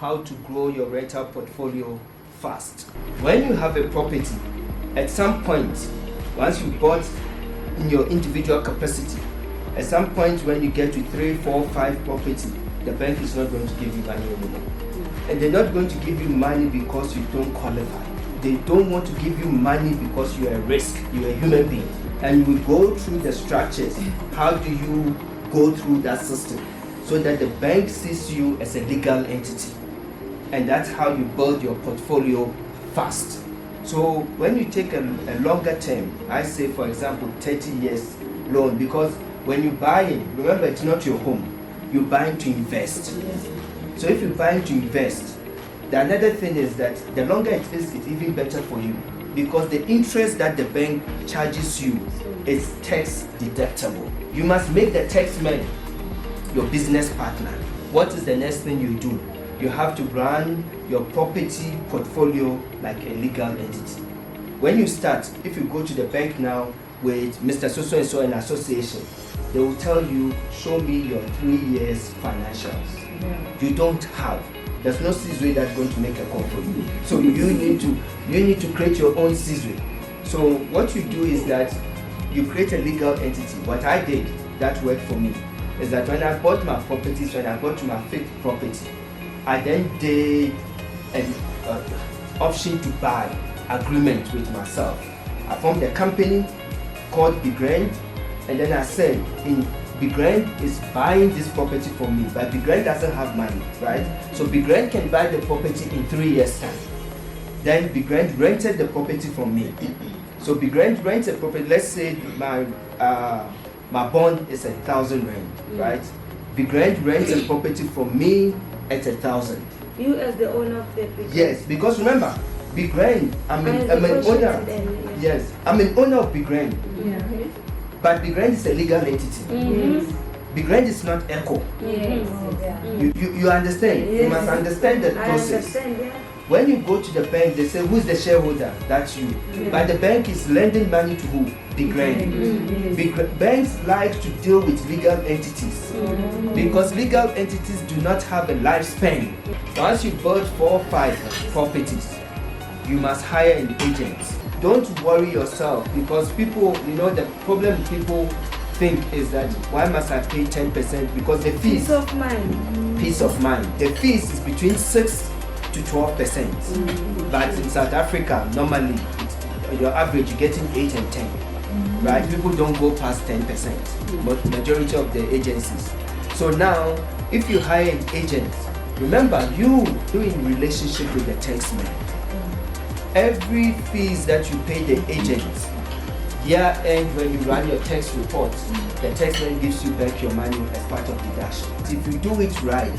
how to grow your rental portfolio fast. When you have a property, at some point, once you bought in your individual capacity, at some point when you get to 3, 4, 5 property, the bank is not going to give you money anymore. And they're not going to give you money because you don't qualify. They don't want to give you money because you're a risk, you're a human being. And we go through the structures. How do you go through that system so that the bank sees you as a legal entity? And that's how you build your portfolio fast. So when you take a longer term, I say for example 30 years loan, because when you buy it, remember it's not your home, you're buying to invest. So if you're buying to invest, the another thing is that the longer it is, it's even better for you, because the interest that the bank charges you is tax deductible. You must make the tax man your business partner. What is the next thing you do? You have to run your property portfolio like a legal entity. When you start, if you go to the bank now with Mr. So and so an association, they will tell you, show me your 3 years financials. You don't have. There's no CISWE that's going to make a call for you. So you need to create your own CISWE. So what you do is that you create a legal entity. What I did that worked for me is that when I bought my properties, when I got to my 5th property, I then did an option to buy agreement with myself. I formed a company called Big Grand, and then I said, Big Grand is buying this property from me, but Big Grand doesn't have money, right? So Big Grand can buy the property in 3 years' time. Then Big Grand rented the property from me. So Big Grand rents a property. Let's say my bond is 1,000 rand, right? Big Grand rents a property from me at 1,000. You as the owner of the Big Grand? Yes, because remember, Big Grand, I'm an owner. Yes, I'm an owner of Big Grand. Yeah. But Big Grand is a legal entity. Big Grand is not Echo. Yes. You understand? Yes. You must understand the process. I understand, yeah. When you go to the bank, they say, who's the shareholder? That's you. Yeah. But the bank is lending money to who? Big Grand. Banks like to deal with legal entities because legal entities do not have a lifespan. Once you build 4 or 5 properties, you must hire an agent. Don't worry yourself, because people, the problem people think is that why must I pay 10%? Because the fees. Peace of mind. Peace of mind. The fees is between 6 to 12%. But in South Africa, normally, your average, you're getting 8 and 10. Right? People don't go past 10%, but majority of the agencies. So now, if you hire an agent, remember, you're in relationship with the tax man. Every fees that you pay the agent, year end when you run your tax report, the tax man gives you back your money as part of deduction. If you do it right,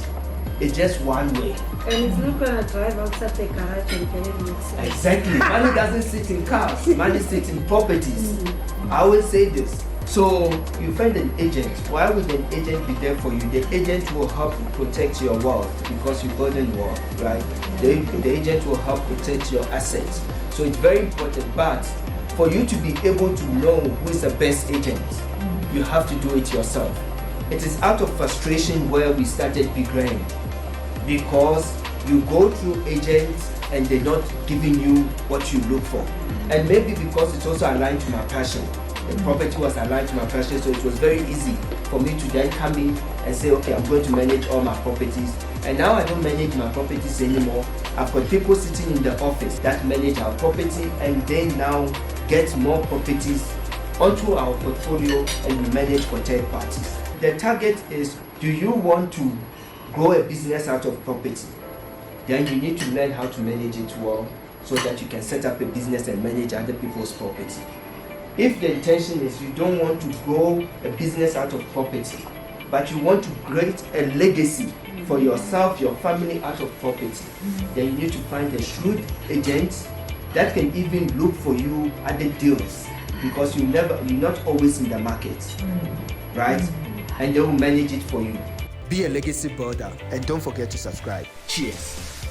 it's just one way. And it's not going to drive outside the garage and get it mixed. Exactly. Money doesn't sit in cars, money sits in properties. I always say this. So you find an agent. Why would an agent be there for you? The agent will help protect your wealth because you burden wealth, right? The agent will help protect your assets. So it's very important. But for you to be able to know who is the best agent, you have to do it yourself. It is out of frustration where we started Big Grand, because you go through agents and they're not giving you what you look for. And maybe because it's also aligned to my passion. The property was aligned to my passion, so it was very easy for me to then come in and say, okay, I'm going to manage all my properties. And now I don't manage my properties anymore. I've got people sitting in the office that manage our property, and they now get more properties onto our portfolio and we manage for third parties. The target is, do you want to grow a business out of property? Then you need to learn how to manage it well so that you can set up a business and manage other people's property. If the intention is you don't want to grow a business out of property, but you want to create a legacy for yourself, your family out of property, then you need to find a shrewd agent that can even look for you other deals, because you're not always in the market, right? And they will manage it for you. Be a legacy builder, and don't forget to subscribe. Cheers.